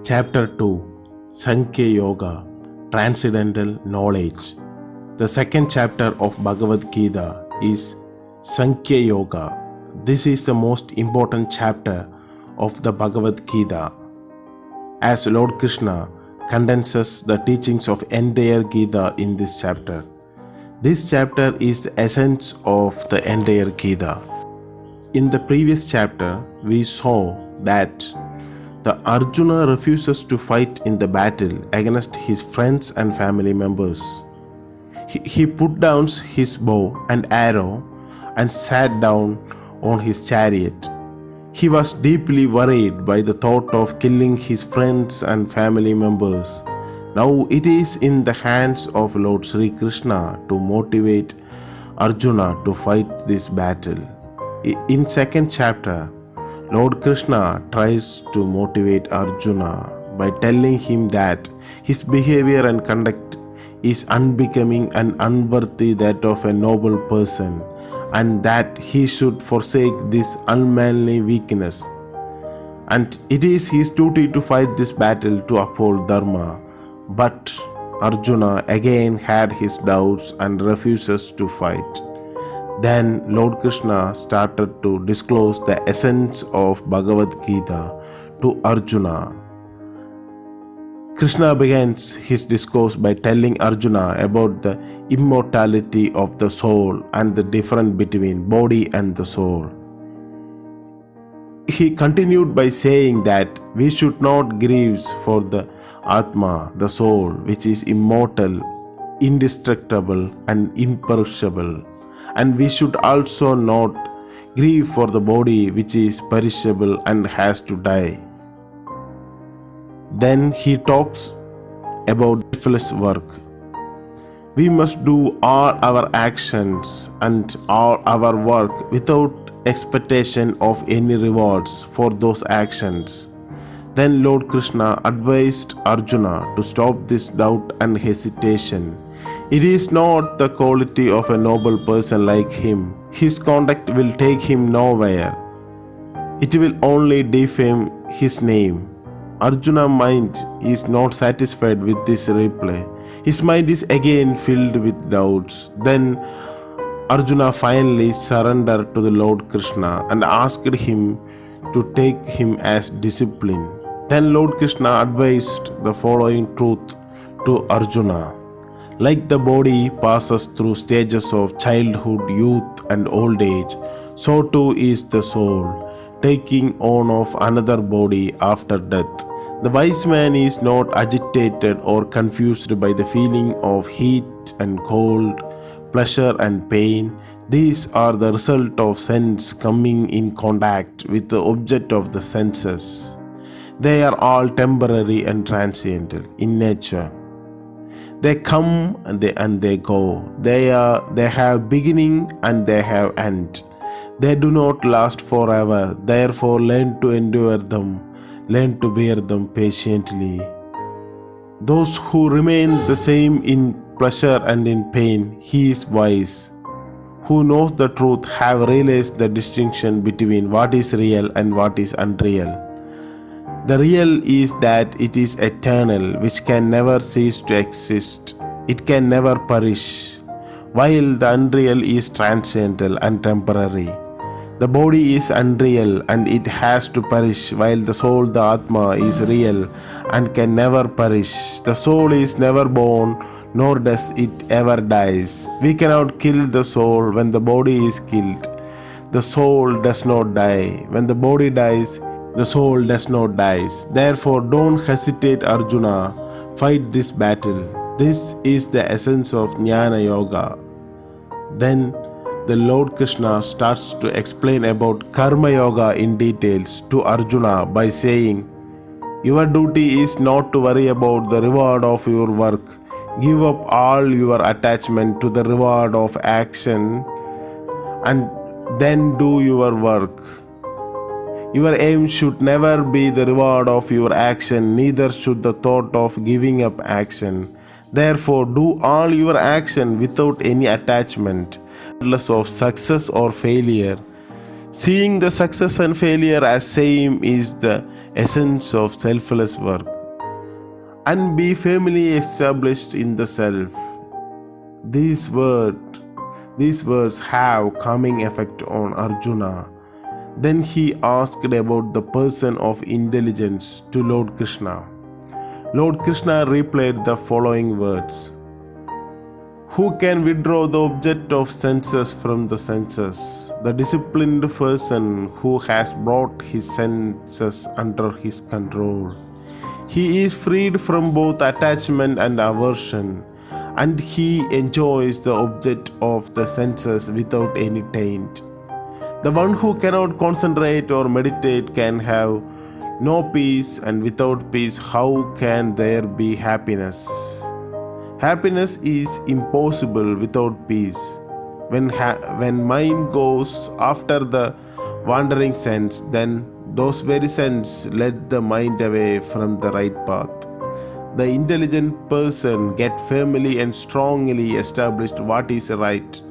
Chapter 2 Sankhya Yoga Transcendental Knowledge. The second chapter of Bhagavad Gita is Sankhya Yoga. This is the most important chapter of the Bhagavad Gita, as Lord Krishna condenses the teachings of entire Gita in this chapter. This chapter is the essence of the entire Gita. In the previous chapter, we saw that the Arjuna refuses to fight in the battle against his friends and family members. He put down his bow and arrow and sat down on his chariot. He was deeply worried by the thought of killing his friends and family members. Now it is in the hands of Lord Sri Krishna to motivate Arjuna to fight this battle. In second chapter, Lord Krishna tries to motivate Arjuna by telling him that his behavior and conduct is unbecoming and unworthy that of a noble person, and that he should forsake this unmanly weakness. And it is his duty to fight this battle to uphold Dharma. But Arjuna again had his doubts and refuses to fight. Then Lord Krishna started to disclose the essence of Bhagavad Gita to Arjuna. Krishna begins his discourse by telling Arjuna about the immortality of the soul and the difference between body and the soul. He continued by saying that we should not grieve for the Atma, the soul, which is immortal, indestructible and imperishable. And we should also not grieve for the body which is perishable and has to die. Then he talks about selfless work. We must do all our actions and all our work without expectation of any rewards for those actions. Then Lord Krishna advised Arjuna to stop this doubt and hesitation. It is not the quality of a noble person like him. His conduct will take him nowhere. It will only defame his name. Arjuna's mind is not satisfied with this reply. His mind is again filled with doubts. Then Arjuna finally surrendered to the Lord Krishna and asked him to take him as discipline. Then Lord Krishna advised the following truth to Arjuna. Like the body passes through stages of childhood, youth and old age, so too is the soul, taking on of another body after death. The wise man is not agitated or confused by the feeling of heat and cold, pleasure and pain. These are the result of sense coming in contact with the object of the senses. They are all temporary and transcendental in nature. They come and they go. They have beginning and they have end. They do not last forever. Therefore, learn to endure them. Learn to bear them patiently. Those who remain the same in pleasure and in pain, he is wise. Who knows the truth have realized the distinction between what is real and what is unreal. The real is that it is eternal, which can never cease to exist. It can never perish, while the unreal is transcendental and temporary. The body is unreal and it has to perish, while the soul, the Atma, is real and can never perish. The soul is never born, nor does it ever dies. We cannot kill the soul when the body is killed. The soul does not die. When the body dies, the soul does not die. Therefore, don't hesitate, Arjuna. Fight this battle. This is the essence of Jnana Yoga. Then the Lord Krishna starts to explain about Karma Yoga in details to Arjuna by saying, your duty is not to worry about the reward of your work. Give up all your attachment to the reward of action and then do your work. Your aim should never be the reward of your action, neither should the thought of giving up action. Therefore, do all your action without any attachment, regardless of success or failure. Seeing the success and failure as same is the essence of selfless work. and be firmly established in the self. These words have calming effect on Arjuna. Then he asked about the person of intelligence to Lord Krishna. Lord Krishna replied the following words: "Who can withdraw the object of senses from the senses? The disciplined person who has brought his senses under his control. He is freed from both attachment and aversion, and he enjoys the object of the senses without any taint. The one who cannot concentrate or meditate can have no peace, and without peace, how can there be happiness? Happiness is impossible without peace. When mind goes after the wandering sense, then those very sense lead the mind away from the right path. The intelligent person gets firmly and strongly established what is right.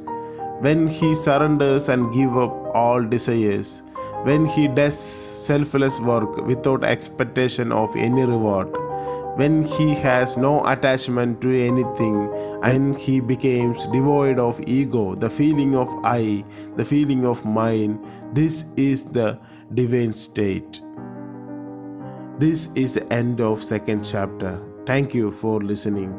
When he surrenders and gives up all desires, when he does selfless work without expectation of any reward, when he has no attachment to anything, and he becomes devoid of ego, the feeling of I, the feeling of mine, this is the divine state." This is the end of second chapter. Thank you for listening.